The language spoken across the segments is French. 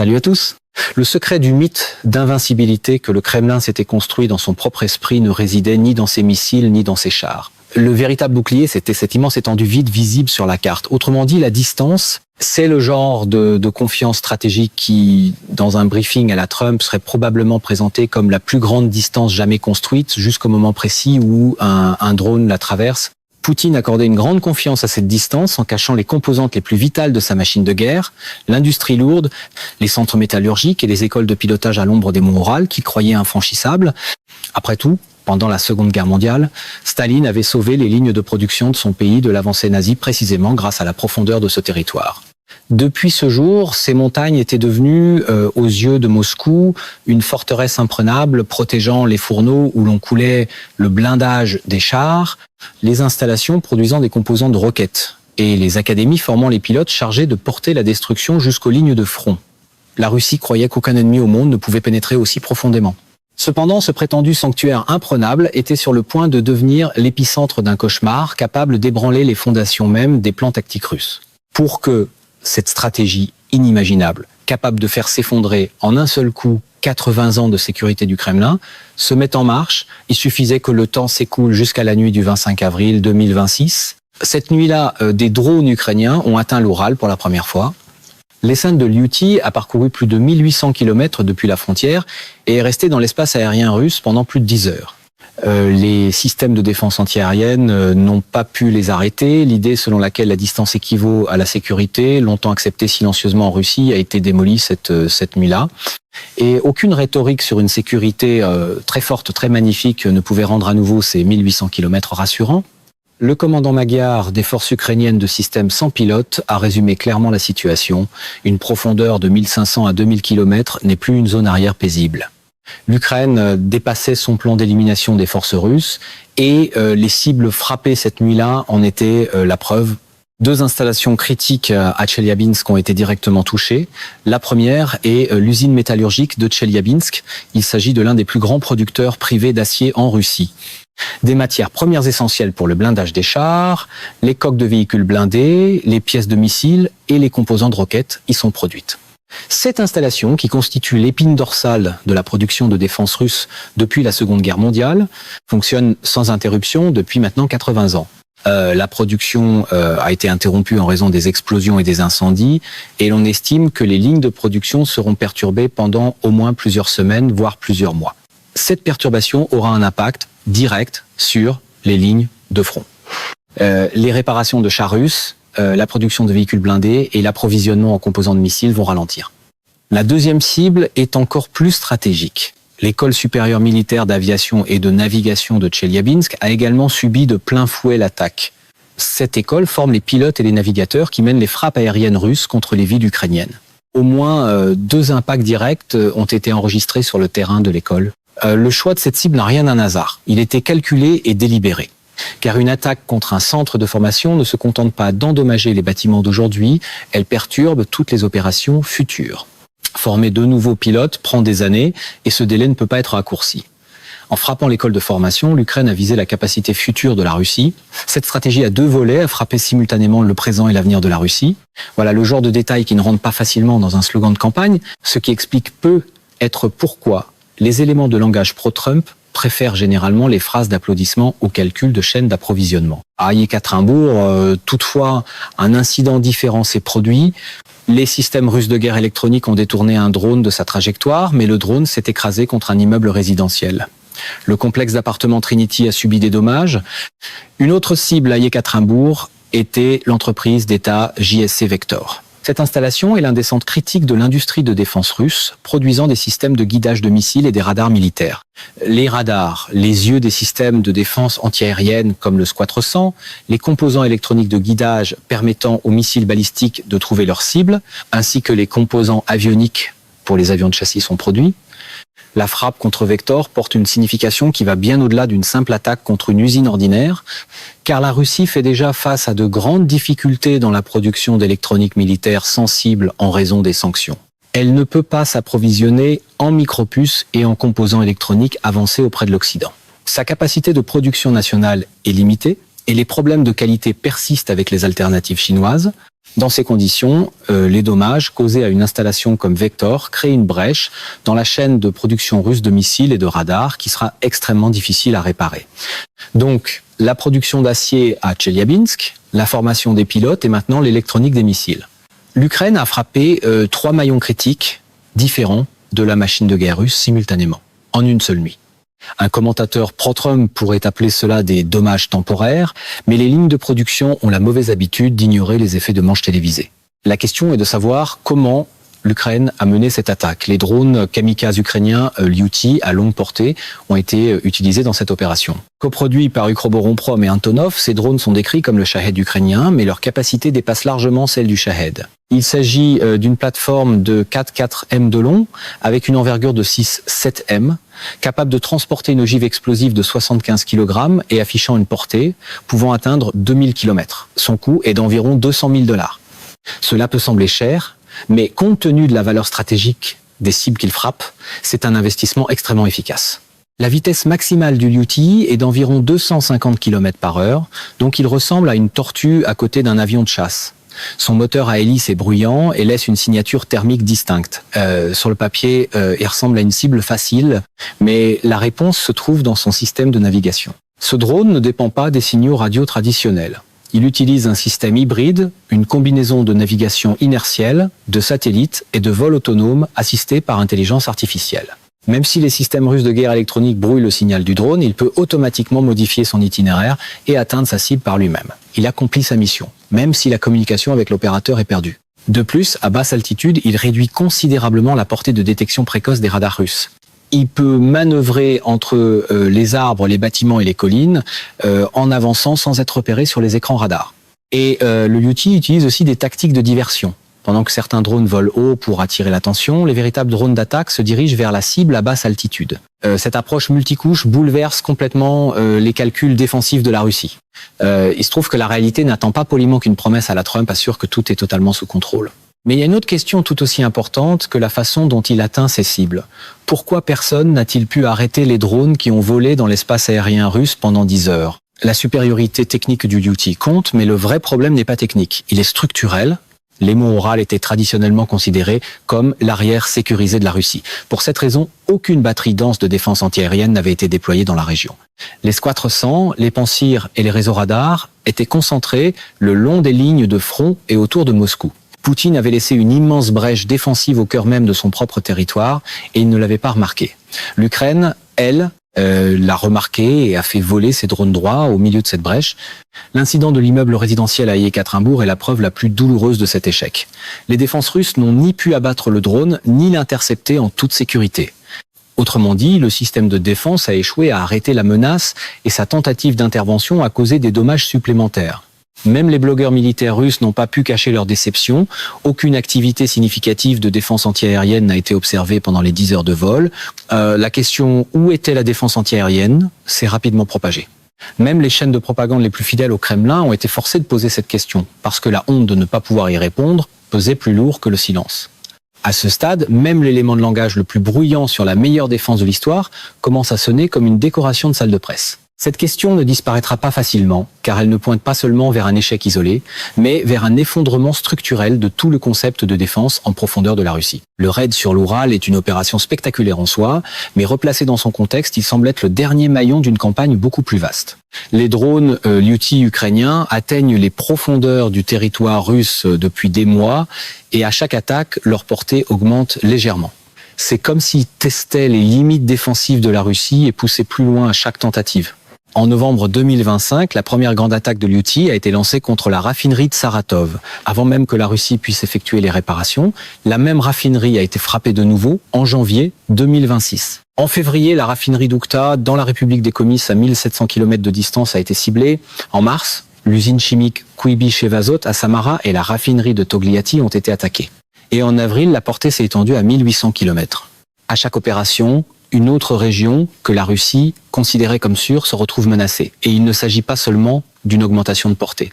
Salut à tous. Le secret du mythe d'invincibilité que le Kremlin s'était construit dans son propre esprit ne résidait ni dans ses missiles ni dans ses chars. Le véritable bouclier, c'était cette immense étendue vide visible sur la carte. Autrement dit, la distance, c'est le genre de confiance stratégique qui, dans un briefing à la Trump, serait probablement présenté comme la plus grande distance jamais construite jusqu'au moment précis où un drone la traverse. Poutine accordait une grande confiance à cette distance en cachant les composantes les plus vitales de sa machine de guerre, l'industrie lourde, les centres métallurgiques et les écoles de pilotage à l'ombre des monts Oural qu'il croyait infranchissables. Après tout, pendant la Seconde Guerre mondiale, Staline avait sauvé les lignes de production de son pays de l'avancée nazie précisément grâce à la profondeur de ce territoire. Depuis ce jour, ces montagnes étaient devenues, aux yeux de Moscou, une forteresse imprenable protégeant les fourneaux où l'on coulait le blindage des chars, les installations produisant des composants de roquettes et les académies formant les pilotes chargés de porter la destruction jusqu'aux lignes de front. La Russie croyait qu'aucun ennemi au monde ne pouvait pénétrer aussi profondément. Cependant, ce prétendu sanctuaire imprenable était sur le point de devenir l'épicentre d'un cauchemar capable d'ébranler les fondations mêmes des plans tactiques russes. Pour que cette stratégie inimaginable, capable de faire s'effondrer en un seul coup 80 ans de sécurité du Kremlin, se mette en marche, il suffisait que le temps s'écoule jusqu'à la nuit du 25 avril 2026. Cette nuit-là, des drones ukrainiens ont atteint l'Oural pour la première fois. L'essaim de Lyuty a parcouru plus de 1800 km depuis la frontière et est resté dans l'espace aérien russe pendant plus de 10 heures. Les systèmes de défense antiaérienne n'ont pas pu les arrêter. L'idée selon laquelle la distance équivaut à la sécurité, longtemps acceptée silencieusement en Russie, a été démolie cette nuit-là. Et aucune rhétorique sur une sécurité très forte, très magnifique ne pouvait rendre à nouveau ces 1800 km rassurants. Le commandant magyar des forces ukrainiennes de système sans pilote a résumé clairement la situation. Une profondeur de 1500 à 2000 km n'est plus une zone arrière paisible. L'Ukraine dépassait son plan d'élimination des forces russes et les cibles frappées cette nuit-là en étaient la preuve. 2 installations critiques à Tcheliabinsk ont été directement touchées. La première est l'usine métallurgique de Tcheliabinsk. Il s'agit de l'un des plus grands producteurs privés d'acier en Russie. Des matières premières essentielles pour le blindage des chars, les coques de véhicules blindés, les pièces de missiles et les composants de roquettes y sont produites. Cette installation, qui constitue l'épine dorsale de la production de défense russe depuis la Seconde Guerre mondiale, fonctionne sans interruption depuis maintenant 80 ans. La production a été interrompue en raison des explosions et des incendies, et l'on estime que les lignes de production seront perturbées pendant au moins plusieurs semaines, voire plusieurs mois. Cette perturbation aura un impact direct sur les lignes de front. Les réparations de chars russes, la production de véhicules blindés et l'approvisionnement en composants de missiles vont ralentir. La deuxième cible est encore plus stratégique. L'école supérieure militaire d'aviation et de navigation de Tcheliabinsk a également subi de plein fouet l'attaque. Cette école forme les pilotes et les navigateurs qui mènent les frappes aériennes russes contre les villes ukrainiennes. Au moins 2 impacts directs ont été enregistrés sur le terrain de l'école. Le choix de cette cible n'a rien d'un hasard. Il était calculé et délibéré. Car une attaque contre un centre de formation ne se contente pas d'endommager les bâtiments d'aujourd'hui, elle perturbe toutes les opérations futures. Former de nouveaux pilotes prend des années et ce délai ne peut pas être raccourci. En frappant l'école de formation, l'Ukraine a visé la capacité future de la Russie. Cette stratégie a 2 volets, à frapper simultanément le présent et l'avenir de la Russie. Voilà le genre de détails qui ne rentrent pas facilement dans un slogan de campagne, ce qui explique peut être pourquoi les éléments de langage pro-Trump préfèrent généralement les phrases d'applaudissement au calcul de chaînes d'approvisionnement. À Yekaterinbourg, toutefois, un incident différent s'est produit. Les systèmes russes de guerre électronique ont détourné un drone de sa trajectoire, mais le drone s'est écrasé contre un immeuble résidentiel. Le complexe d'appartements Trinity a subi des dommages. Une autre cible à Yekaterinbourg était l'entreprise d'État JSC Vector. Cette installation est l'un des centres critiques de l'industrie de défense russe, produisant des systèmes de guidage de missiles et des radars militaires. Les radars, les yeux des systèmes de défense antiaérienne comme le Squatre 100, les composants électroniques de guidage permettant aux missiles balistiques de trouver leur cible, ainsi que les composants avioniques pour les avions de châssis sont produits. La frappe contre Vector porte une signification qui va bien au-delà d'une simple attaque contre une usine ordinaire, car la Russie fait déjà face à de grandes difficultés dans la production d'électronique militaire sensible en raison des sanctions. Elle ne peut pas s'approvisionner en micropuces et en composants électroniques avancés auprès de l'Occident. Sa capacité de production nationale est limitée et les problèmes de qualité persistent avec les alternatives chinoises. Dans ces conditions, les dommages causés à une installation comme Vector créent une brèche dans la chaîne de production russe de missiles et de radars qui sera extrêmement difficile à réparer. Donc, la production d'acier à Tcheliabinsk, la formation des pilotes et maintenant l'électronique des missiles. L'Ukraine a frappé 3 maillons critiques différents de la machine de guerre russe simultanément, en une seule nuit. Un commentateur pro-Trump pourrait appeler cela des dommages temporaires, mais les lignes de production ont la mauvaise habitude d'ignorer les effets de manche télévisée. La question est de savoir comment l'Ukraine a mené cette attaque. Les drones kamikazes ukrainiens Lyuti à longue portée ont été utilisés dans cette opération. Coproduits par Ukroboronprom et Antonov, ces drones sont décrits comme le Shahed ukrainien, mais leur capacité dépasse largement celle du Shahed. Il s'agit d'une plateforme de 4 m de long, avec une envergure de 6-7 m, capable de transporter une ogive explosive de 75 kg et affichant une portée pouvant atteindre 2000 km. Son coût est d'environ $200 000. Cela peut sembler cher, mais compte tenu de la valeur stratégique des cibles qu'il frappe, c'est un investissement extrêmement efficace. La vitesse maximale du Lyuti est d'environ 250 km/h, donc il ressemble à une tortue à côté d'un avion de chasse. Son moteur à hélice est bruyant et laisse une signature thermique distincte. Sur le papier, il ressemble à une cible facile, mais la réponse se trouve dans son système de navigation. Ce drone ne dépend pas des signaux radio traditionnels. Il utilise un système hybride, une combinaison de navigation inertielle, de satellites et de vol autonome assisté par intelligence artificielle. Même si les systèmes russes de guerre électronique brouillent le signal du drone, il peut automatiquement modifier son itinéraire et atteindre sa cible par lui-même. Il accomplit sa mission, même si la communication avec l'opérateur est perdue. De plus, à basse altitude, il réduit considérablement la portée de détection précoce des radars russes. Il peut manœuvrer entre les arbres, les bâtiments et les collines en avançant sans être repéré sur les écrans radars. Et le Lyuti utilise aussi des tactiques de diversion. Pendant que certains drones volent haut pour attirer l'attention, les véritables drones d'attaque se dirigent vers la cible à basse altitude. Cette approche multicouche bouleverse complètement les calculs défensifs de la Russie. Il se trouve que la réalité n'attend pas poliment qu'une promesse à la Trump assure que tout est totalement sous contrôle. Mais il y a une autre question tout aussi importante que la façon dont il atteint ses cibles. Pourquoi personne n'a-t-il pu arrêter les drones qui ont volé dans l'espace aérien russe pendant 10 heures? La supériorité technique du Lyuti compte, mais le vrai problème n'est pas technique. Il est structurel. L'émau oral était traditionnellement considéré comme l'arrière sécurisé de la Russie. Pour cette raison, aucune batterie dense de défense antiaérienne n'avait été déployée dans la région. Les squats 100, les pantsir et les réseaux radars étaient concentrés le long des lignes de front et autour de Moscou. Poutine avait laissé une immense brèche défensive au cœur même de son propre territoire et il ne l'avait pas remarqué. L'Ukraine, elle, l'a remarqué et a fait voler ses drones droits au milieu de cette brèche. L'incident de l'immeuble résidentiel à Yekaterinbourg est la preuve la plus douloureuse de cet échec. Les défenses russes n'ont ni pu abattre le drone, ni l'intercepter en toute sécurité. Autrement dit, le système de défense a échoué à arrêter la menace et sa tentative d'intervention a causé des dommages supplémentaires. Même les blogueurs militaires russes n'ont pas pu cacher leur déception. Aucune activité significative de défense antiaérienne n'a été observée pendant les 10 heures de vol. La question « Où était la défense antiaérienne ?» s'est rapidement propagée. Même les chaînes de propagande les plus fidèles au Kremlin ont été forcées de poser cette question, parce que la honte de ne pas pouvoir y répondre pesait plus lourd que le silence. À ce stade, même l'élément de langage le plus bruyant sur la meilleure défense de l'histoire commence à sonner comme une décoration de salle de presse. Cette question ne disparaîtra pas facilement, car elle ne pointe pas seulement vers un échec isolé, mais vers un effondrement structurel de tout le concept de défense en profondeur de la Russie. Le raid sur l'Oural est une opération spectaculaire en soi, mais replacé dans son contexte, il semble être le dernier maillon d'une campagne beaucoup plus vaste. Les drones Lyuti ukrainiens atteignent les profondeurs du territoire russe depuis des mois, et à chaque attaque, leur portée augmente légèrement. C'est comme s'ils testaient les limites défensives de la Russie et poussaient plus loin à chaque tentative. En novembre 2025, la première grande attaque de Lyuti a été lancée contre la raffinerie de Saratov. Avant même que la Russie puisse effectuer les réparations, la même raffinerie a été frappée de nouveau en janvier 2026. En février, la raffinerie d'Ukhta, dans la République des Comices, à 1700 km de distance, a été ciblée. En mars, l'usine chimique Kuibysh-Evazot à Samara et la raffinerie de Togliatti ont été attaquées. Et en avril, la portée s'est étendue à 1800 km. À chaque opération, une autre région que la Russie considérait comme sûre se retrouve menacée. Et il ne s'agit pas seulement d'une augmentation de portée.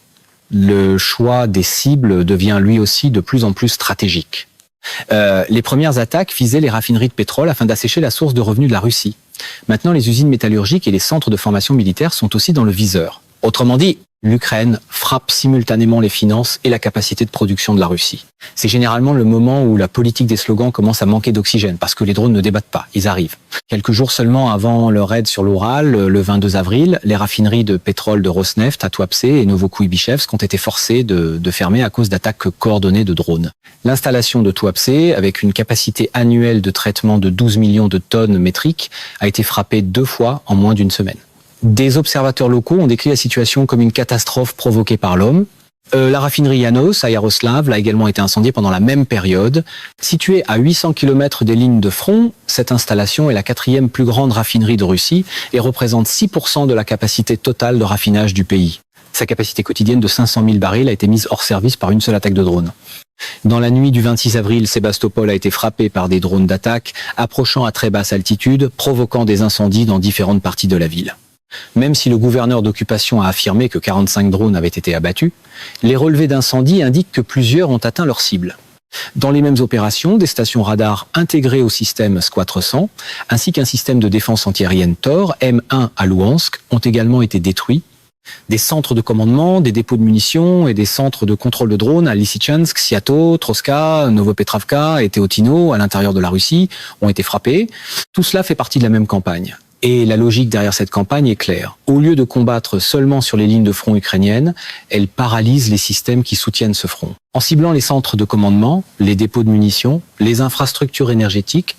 Le choix des cibles devient lui aussi de plus en plus stratégique. Les premières attaques visaient les raffineries de pétrole afin d'assécher la source de revenus de la Russie. Maintenant, les usines métallurgiques et les centres de formation militaire sont aussi dans le viseur. Autrement dit, l'Ukraine frappe simultanément les finances et la capacité de production de la Russie. C'est généralement le moment où la politique des slogans commence à manquer d'oxygène, parce que les drones ne débattent pas, ils arrivent. Quelques jours seulement avant leur raid sur l'Oural, le 22 avril, les raffineries de pétrole de Rosneft à Tuapse et Novokuibishevsk ont été forcées de fermer à cause d'attaques coordonnées de drones. L'installation de Tuapse, avec une capacité annuelle de traitement de 12 millions de tonnes métriques, a été frappée 2 fois en moins d'une semaine. Des observateurs locaux ont décrit la situation comme une catastrophe provoquée par l'homme. La raffinerie Yanos à Yaroslav l'a également été incendiée pendant la même période. Située à 800 km des lignes de front, cette installation est la 4e plus grande raffinerie de Russie et représente 6% de la capacité totale de raffinage du pays. Sa capacité quotidienne de 500 000 barils a été mise hors service par une seule attaque de drone. Dans la nuit du 26 avril, Sébastopol a été frappé par des drones d'attaque, approchant à très basse altitude, provoquant des incendies dans différentes parties de la ville. Même si le gouverneur d'occupation a affirmé que 45 drones avaient été abattus, les relevés d'incendie indiquent que plusieurs ont atteint leur cible. Dans les mêmes opérations, des stations radars intégrées au système Squatre 100, ainsi qu'un système de défense antiaérienne Tor, M1 à Louhansk, ont également été détruits. Des centres de commandement, des dépôts de munitions et des centres de contrôle de drones à Lysychansk, Siato, Troska, Novopetrovka et Teotino, à l'intérieur de la Russie, ont été frappés. Tout cela fait partie de la même campagne. Et la logique derrière cette campagne est claire. Au lieu de combattre seulement sur les lignes de front ukrainiennes, elle paralyse les systèmes qui soutiennent ce front. En ciblant les centres de commandement, les dépôts de munitions, les infrastructures énergétiques,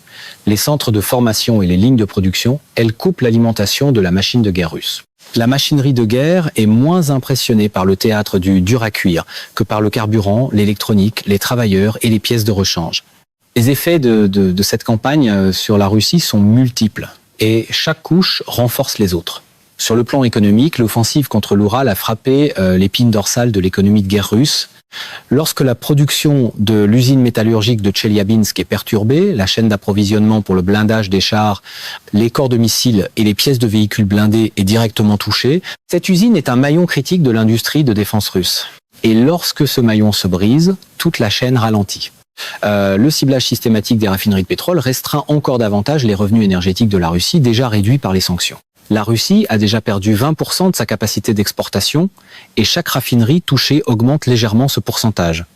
les centres de formation et les lignes de production, elle coupe l'alimentation de la machine de guerre russe. La machinerie de guerre est moins impressionnée par le théâtre du dur à cuire que par le carburant, l'électronique, les travailleurs et les pièces de rechange. Les effets de cette campagne sur la Russie sont multiples. Et chaque couche renforce les autres. Sur le plan économique, l'offensive contre l'Oural a frappé l'épine dorsale de l'économie de guerre russe. Lorsque la production de l'usine métallurgique de Tcheliabinsk est perturbée, la chaîne d'approvisionnement pour le blindage des chars, les corps de missiles et les pièces de véhicules blindés est directement touchée. Cette usine est un maillon critique de l'industrie de défense russe. Et lorsque ce maillon se brise, toute la chaîne ralentit. Le ciblage systématique des raffineries de pétrole restreint encore davantage les revenus énergétiques de la Russie, déjà réduits par les sanctions. La Russie a déjà perdu 20% de sa capacité d'exportation et chaque raffinerie touchée augmente légèrement ce pourcentage.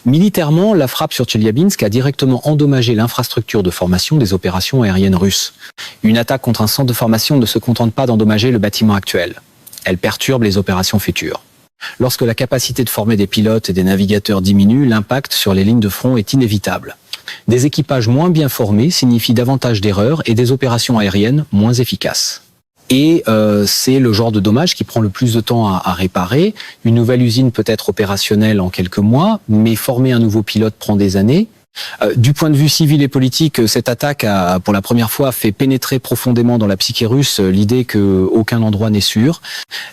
Militairement, la frappe sur Tcheliabinsk a directement endommagé l'infrastructure de formation des opérations aériennes russes. Une attaque contre un centre de formation ne se contente pas d'endommager le bâtiment actuel. Elle perturbe les opérations futures. Lorsque la capacité de former des pilotes et des navigateurs diminue, l'impact sur les lignes de front est inévitable. Des équipages moins bien formés signifient davantage d'erreurs et des opérations aériennes moins efficaces. Et c'est le genre de dommage qui prend le plus de temps à réparer. Une nouvelle usine peut être opérationnelle en quelques mois, mais former un nouveau pilote prend des années. Du point de vue civil et politique, cette attaque a, pour la première fois, fait pénétrer profondément dans la psyché russe l'idée qu'aucun endroit n'est sûr.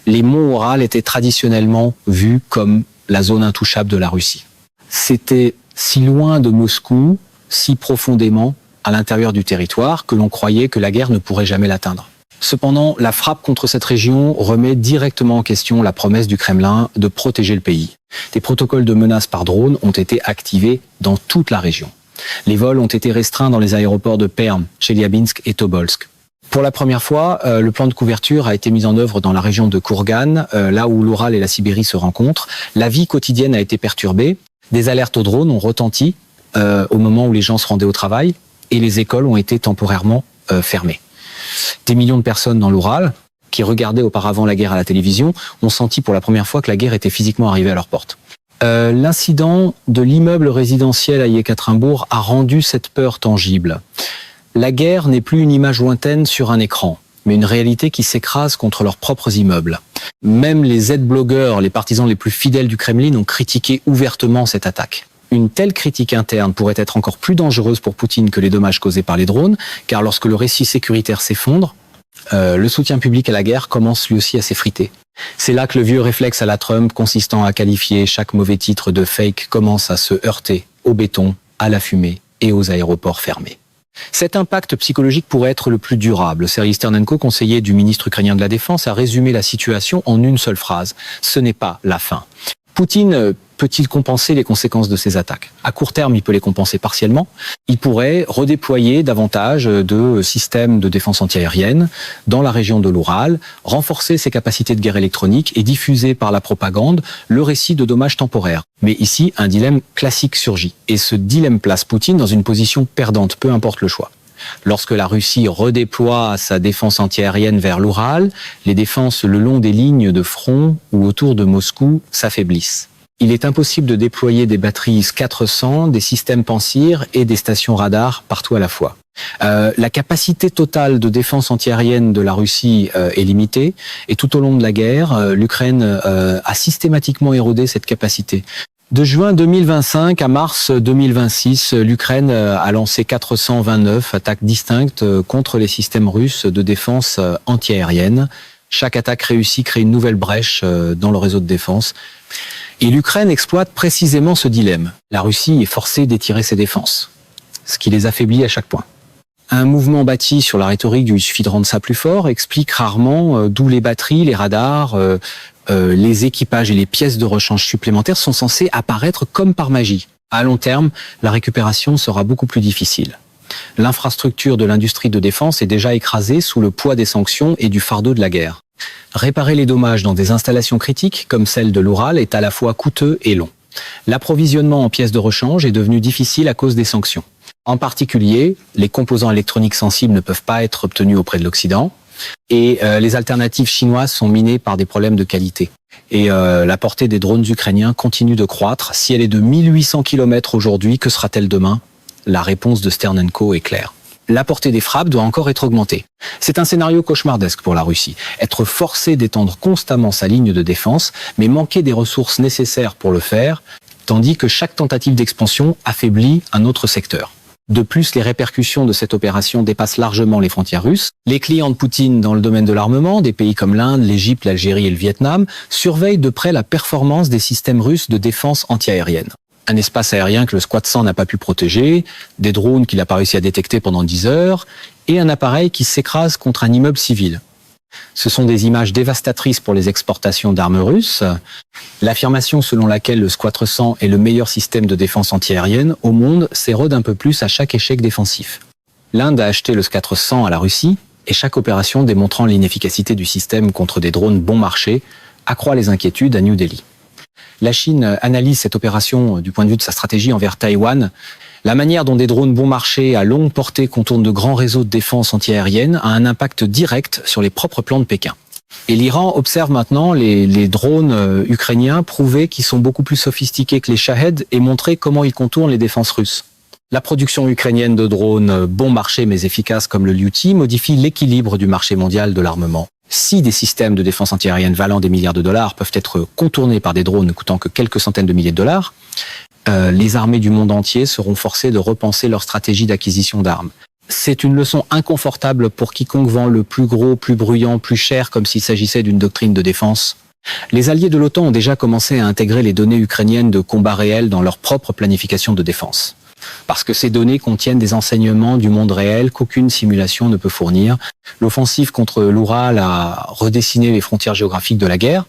Les monts Oural étaient traditionnellement vus comme la zone intouchable de la Russie. C'était si loin de Moscou, si profondément à l'intérieur du territoire, que l'on croyait que la guerre ne pourrait jamais l'atteindre. Cependant, la frappe contre cette région remet directement en question la promesse du Kremlin de protéger le pays. Des protocoles de menaces par drone ont été activés dans toute la région. Les vols ont été restreints dans les aéroports de Perm, Tcheliabinsk et Tobolsk. Pour la première fois, le plan de couverture a été mis en œuvre dans la région de Kourgan, là où l'Oural et la Sibérie se rencontrent. La vie quotidienne a été perturbée. Des alertes aux drones ont retenti au moment où les gens se rendaient au travail et les écoles ont été temporairement fermées. Des millions de personnes dans l'Oural, qui regardaient auparavant la guerre à la télévision, ont senti pour la première fois que la guerre était physiquement arrivée à leur porte. L'incident de l'immeuble résidentiel à Yekaterinbourg a rendu cette peur tangible. La guerre n'est plus une image lointaine sur un écran, mais une réalité qui s'écrase contre leurs propres immeubles. Même les Z-blogueurs, les partisans les plus fidèles du Kremlin, ont critiqué ouvertement cette attaque. Une telle critique interne pourrait être encore plus dangereuse pour Poutine que les dommages causés par les drones, car lorsque le récit sécuritaire s'effondre, le soutien public à la guerre commence lui aussi à s'effriter. C'est là que le vieux réflexe à la Trump, consistant à qualifier chaque mauvais titre de fake, commence à se heurter au béton, à la fumée et aux aéroports fermés. Cet impact psychologique pourrait être le plus durable. Serhiy Sternenko, conseiller du ministre ukrainien de la Défense, a résumé la situation en une seule phrase. Ce n'est pas la fin. Poutine peut-il compenser les conséquences de ces attaques? À court terme, il peut les compenser partiellement. Il pourrait redéployer davantage de systèmes de défense antiaérienne dans la région de l'Oural, renforcer ses capacités de guerre électronique et diffuser par la propagande le récit de dommages temporaires. Mais ici, un dilemme classique surgit. Et ce dilemme place Poutine dans une position perdante, peu importe le choix. Lorsque la Russie redéploie sa défense antiaérienne vers l'Oural, les défenses le long des lignes de front ou autour de Moscou s'affaiblissent. Il est impossible de déployer des batteries S-400, des systèmes Pansir et des stations radars partout à la fois. La capacité totale de défense antiaérienne de la Russie est limitée et tout au long de la guerre, l'Ukraine a systématiquement érodé cette capacité. De juin 2025 à mars 2026, l'Ukraine a lancé 429 attaques distinctes contre les systèmes russes de défense antiaérienne. Chaque attaque réussie crée une nouvelle brèche dans le réseau de défense. Et l'Ukraine exploite précisément ce dilemme. La Russie est forcée d'étirer ses défenses, ce qui les affaiblit à chaque point. Un mouvement bâti sur la rhétorique du « il suffit de rendre ça plus fort » explique rarement d'où les batteries, les radars, les équipages et les pièces de rechange supplémentaires sont censés apparaître comme par magie. À long terme, la récupération sera beaucoup plus difficile. L'infrastructure de l'industrie de défense est déjà écrasée sous le poids des sanctions et du fardeau de la guerre. Réparer les dommages dans des installations critiques, comme celle de l'Oural, est à la fois coûteux et long. L'approvisionnement en pièces de rechange est devenu difficile à cause des sanctions. En particulier, les composants électroniques sensibles ne peuvent pas être obtenus auprès de l'Occident, et les alternatives chinoises sont minées par des problèmes de qualité. Et la portée des drones ukrainiens continue de croître. Si elle est de 1800 km aujourd'hui, que sera-t-elle demain? La réponse de Stern & Co est claire. La portée des frappes doit encore être augmentée. C'est un scénario cauchemardesque pour la Russie. Être forcé d'étendre constamment sa ligne de défense, mais manquer des ressources nécessaires pour le faire, tandis que chaque tentative d'expansion affaiblit un autre secteur. De plus, les répercussions de cette opération dépassent largement les frontières russes. Les clients de Poutine dans le domaine de l'armement, des pays comme l'Inde, l'Égypte, l'Algérie et le Vietnam, surveillent de près la performance des systèmes russes de défense antiaérienne. Un espace aérien que le Squad 100 n'a pas pu protéger, des drones qu'il n'a pas réussi à détecter pendant 10 heures, et un appareil qui s'écrase contre un immeuble civil. Ce sont des images dévastatrices pour les exportations d'armes russes. L'affirmation selon laquelle le Squad 100 est le meilleur système de défense antiaérienne au monde s'érode un peu plus à chaque échec défensif. L'Inde a acheté le Squad 100 à la Russie, et chaque opération démontrant l'inefficacité du système contre des drones bon marché accroît les inquiétudes à New Delhi. La Chine analyse cette opération du point de vue de sa stratégie envers Taïwan. La manière dont des drones bon marché à longue portée contournent de grands réseaux de défense antiaérienne a un impact direct sur les propres plans de Pékin. Et l'Iran observe maintenant les drones ukrainiens prouver qu'ils sont beaucoup plus sophistiqués que les Shahed et montrer comment ils contournent les défenses russes. La production ukrainienne de drones bon marché mais efficaces comme le Lyuti modifie l'équilibre du marché mondial de l'armement. Si des systèmes de défense antiaérienne valant des milliards de dollars peuvent être contournés par des drones ne coûtant que quelques centaines de milliers de dollars, les armées du monde entier seront forcées de repenser leur stratégie d'acquisition d'armes. C'est une leçon inconfortable pour quiconque vend le plus gros, plus bruyant, plus cher, comme s'il s'agissait d'une doctrine de défense. Les alliés de l'OTAN ont déjà commencé à intégrer les données ukrainiennes de combat réel dans leur propre planification de défense. Parce que ces données contiennent des enseignements du monde réel qu'aucune simulation ne peut fournir. L'offensive contre l'Oural a redessiné les frontières géographiques de la guerre.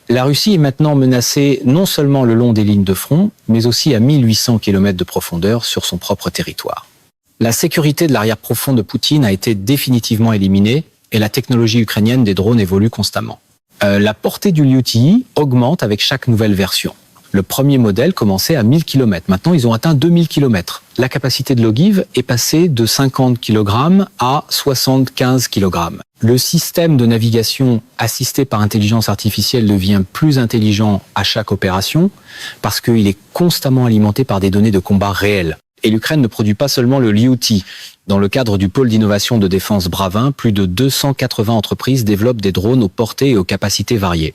La Russie est maintenant menacée non seulement le long des lignes de front, mais aussi à 1800 km de profondeur sur son propre territoire. La sécurité de l'arrière profond de Poutine a été définitivement éliminée et la technologie ukrainienne des drones évolue constamment. La portée du Lyuti augmente avec chaque nouvelle version. Le premier modèle commençait à 1000 km. Maintenant, ils ont atteint 2000 km. La capacité de l'ogive est passée de 50 kg à 75 kg. Le système de navigation assisté par intelligence artificielle devient plus intelligent à chaque opération parce qu'il est constamment alimenté par des données de combat réelles. Et l'Ukraine ne produit pas seulement le Lyuti. Dans le cadre du pôle d'innovation de défense Bravin, plus de 280 entreprises développent des drones aux portées et aux capacités variées.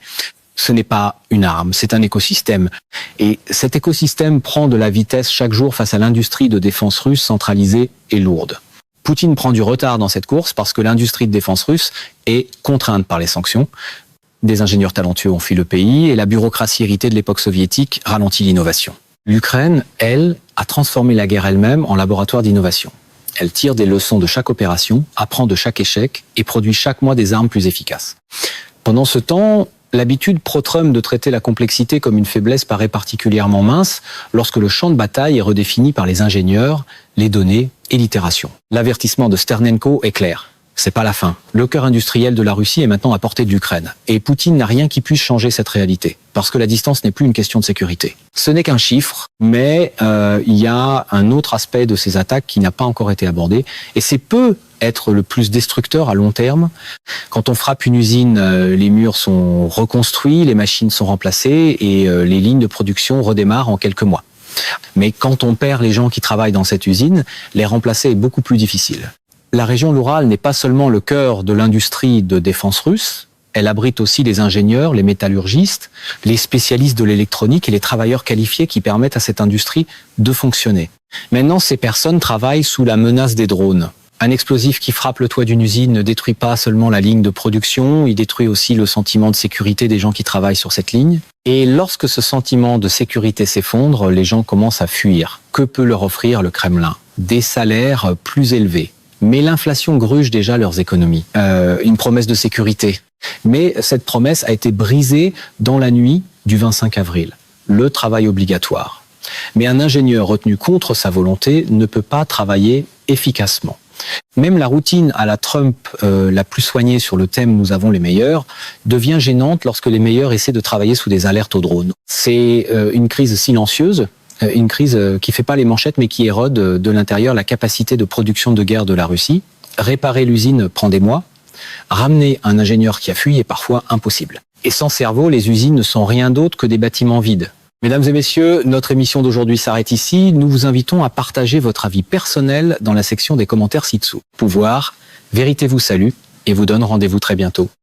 Ce n'est pas une arme, c'est un écosystème. Et cet écosystème prend de la vitesse chaque jour face à l'industrie de défense russe centralisée et lourde. Poutine prend du retard dans cette course parce que l'industrie de défense russe est contrainte par les sanctions. Des ingénieurs talentueux ont fui le pays et la bureaucratie héritée de l'époque soviétique ralentit l'innovation. L'Ukraine, elle, a transformé la guerre elle-même en laboratoire d'innovation. Elle tire des leçons de chaque opération, apprend de chaque échec et produit chaque mois des armes plus efficaces. Pendant ce temps, L'habitude pro-Trump de traiter la complexité comme une faiblesse paraît particulièrement mince lorsque le champ de bataille est redéfini par les ingénieurs, les données et l'itération. L'avertissement de Sternenko est clair. C'est pas la fin. Le cœur industriel de la Russie est maintenant à portée de l'Ukraine. Et Poutine n'a rien qui puisse changer cette réalité. Parce que la distance n'est plus une question de sécurité. Ce n'est qu'un chiffre, mais il y a un autre aspect de ces attaques qui n'a pas encore été abordé. Et c'est peut être le plus destructeur à long terme. Quand on frappe une usine, les murs sont reconstruits, les machines sont remplacées et les lignes de production redémarrent en quelques mois. Mais quand on perd les gens qui travaillent dans cette usine, les remplacer est beaucoup plus difficile. La région de l'Oural n'est pas seulement le cœur de l'industrie de défense russe, elle abrite aussi les ingénieurs, les métallurgistes, les spécialistes de l'électronique et les travailleurs qualifiés qui permettent à cette industrie de fonctionner. Maintenant, ces personnes travaillent sous la menace des drones. Un explosif qui frappe le toit d'une usine ne détruit pas seulement la ligne de production, il détruit aussi le sentiment de sécurité des gens qui travaillent sur cette ligne. Et lorsque ce sentiment de sécurité s'effondre, les gens commencent à fuir. Que peut leur offrir le Kremlin? Des salaires plus élevés. Mais l'inflation gruge déjà leurs économies. Une promesse de sécurité. Mais cette promesse a été brisée dans la nuit du 25 avril. Le travail obligatoire. Mais un ingénieur retenu contre sa volonté ne peut pas travailler efficacement. Même la routine à la Trump la plus soignée sur le thème « Nous avons les meilleurs » devient gênante lorsque les meilleurs essaient de travailler sous des alertes aux drones. C'est une crise silencieuse. Une crise qui fait pas les manchettes mais qui érode de l'intérieur la capacité de production de guerre de la Russie. Réparer l'usine prend des mois. Ramener un ingénieur qui a fui est parfois impossible. Et sans cerveau, les usines ne sont rien d'autre que des bâtiments vides. Mesdames et messieurs, notre émission d'aujourd'hui s'arrête ici. Nous vous invitons à partager votre avis personnel dans la section des commentaires ci-dessous. Pouvoir, Vérité vous salue et vous donne rendez-vous très bientôt.